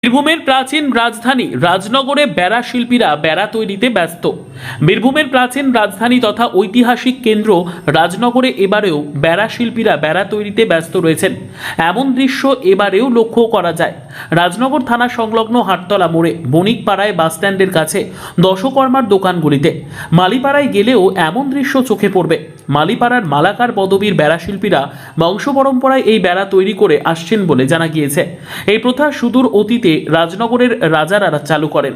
বীরভূমের প্রাচীন রাজধানী রাজনগরে বেড়া শিল্পীরা বেড়া তৈরিতে ব্যস্ত। বীরভূমের প্রাচীন রাজধানী তথা ঐতিহাসিক কেন্দ্র রাজনগরে এবারেও বেড়া শিল্পীরা বেড়া তৈরিতে ব্যস্ত রয়েছেন। এমন দৃশ্য এবারেও লক্ষ্য করা যায় রাজনগর থানা সংলগ্ন হাটতলা মোড়ে, বণিকপাড়ায়, বাসস্ট্যান্ডের কাছে, দশকর্মার দোকানগুলিতে। মালিপাড়ায় গেলেও এমন দৃশ্য চোখে পড়বে। মালিপাড়ার মালাকার পদবীর বেড়া শিল্পীরা বংশ পরম্পরায় এই বেড়া তৈরি করে আসছেন বলে জানা গিয়েছে। এই প্রথা সুদূর অতীতে রাজনগরের রাজারা চালু করেন।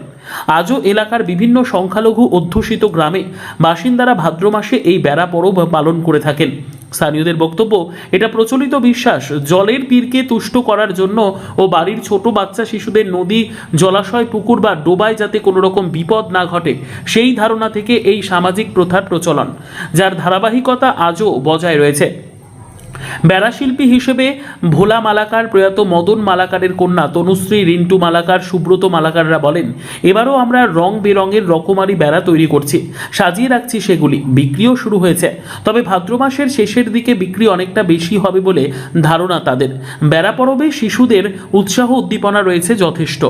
আজও এলাকার বিভিন্ন সংখ্যালঘু অধ্যুষিত গ্রামে বাসিন্দারা ভাদ্র মাসে এই বেড়া পরব পালন করে থাকেন। স্থানীয়দের বক্তব্য, এটা প্রচলিত বিশ্বাস জলের পীরকে তুষ্ট করার জন্য ও বাড়ির ছোট বাচ্চা শিশুদের নদী, জলাশয়, পুকুর বা ডোবায় যাতে কোনো রকম বিপদ না ঘটে, সেই ধারণা থেকে এই সামাজিক প্রথার প্রচলন, যার ধারাবাহিকতা আজও বজায় রয়েছে। বেড়া শিল্পী হিসেবে ভোলা মালাকার, প্রয়াত মদন মালাকারের কন্যা তনুশ্রী, রিন্টু মালাকার, সুব্রত মালাকাররা বলেন, এবারও আমরা রং বেরঙের রকমারি বেড়া তৈরি করছি, সাজিয়ে রাখছি, সেগুলি বিক্রিও শুরু হয়েছে। তবে ভাদ্র মাসের শেষের দিকে বিক্রি অনেকটা বেশি হবে বলে ধারণা তাদের। বেড়া পরবে শিশুদের উৎসাহ উদ্দীপনা রয়েছে যথেষ্ট।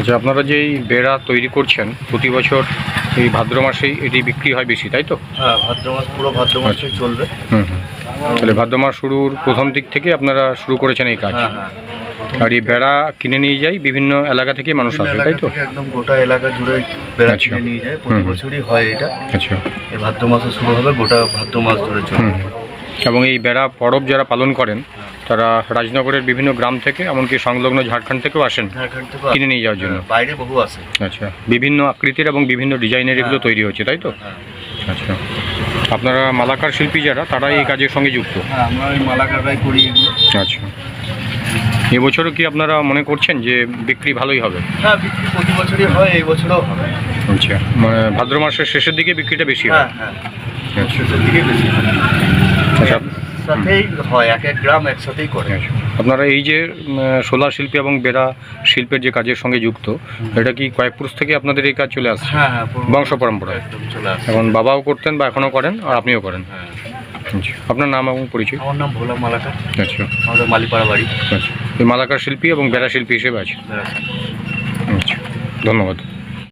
যে আপনারা যে এই বেড়া তৈরি করছেন প্রতি বছর এই ভাদ্র মাসেই এটি বিক্রি হয় বেশি, তাই তো? হ্যাঁ, ভাদ্র মাস, পুরো ভাদ্র মাসে চলবে। তাহলে ভাদ্র মাস শুরুর প্রথম দিক থেকে আপনারা শুরু করেছেন এই কাজ। হ্যাঁ। আর এই বেড়া কিনে নিয়ে যায় বিভিন্ন এলাকা থেকে মানুষ আসে, তাই তো? একদম গোটা এলাকা জুড়ে বেড়া আচ্ছা। কিনে নিয়ে যায়, প্রতি বছরই হয় এটা। আচ্ছা। এই ভাদ্র মাসে শুরু হবে, গোটা ভাদ্র মাস ধরে চলবে। এবং এই বেড়া পরব যারা পালন করেন তারা রাজনগরের বিভিন্ন গ্রাম থেকে, এমনকি সংলগ্ন ঝাড়খণ্ড থেকেও আসেন ঝাড়খণ্ড থেকে কিনে নিয়ে যাওয়ার জন্য। বাইরে বহু আসে। আচ্ছা, বিভিন্ন আকৃতির এবং বিভিন্ন ডিজাইনের এগুলো তৈরি হচ্ছে, তাই তো? হ্যাঁ। আচ্ছা, আপনারা মালাকার শিল্পী যারা, তারা এই কাজের সঙ্গে যুক্ত? হ্যাঁ, আমরা ওই মালাকাররাই করি এগুলো। আচ্ছা, এবছরও কি আপনারা মনে করছেন যে বিক্রি ভালোই হবে? হ্যাঁ, বিক্রি প্রতি বছরই হয়, এই বছরও হবে। আচ্ছা, মানে ভাদ্র মাসের শেষের দিকে বিক্রিটা বেশি হয়? হ্যাঁ, শেষের দিকে বেশি হয়। আচ্ছা, সাথেই হয়, এক এক গ্রাম একসাথেই করে। আপনারা এই যে শোলা শিল্পী এবং বেড়া শিল্পের যে কাজের সঙ্গে যুক্ত, এটা কি কয়েক পুরুষ থেকে আপনাদের এই কাজ চলে আসছে? হ্যাঁ, বংশ পরম্পরা একদম চলে আসে। এখন বাবাও করতেন বা এখনও করেন, আর আপনিও করেন? হ্যাঁ। আচ্ছা, আপনার নাম এবং পরিচয়? আমার নাম ভোলা মালাকার, আচ্ছা। আমাদের মালিপাড়া বাড়ি। আচ্ছা, এই মালাকার শিল্পী এবং বেড়া শিল্পী হিসেবে আছে? আচ্ছা, ধন্যবাদ।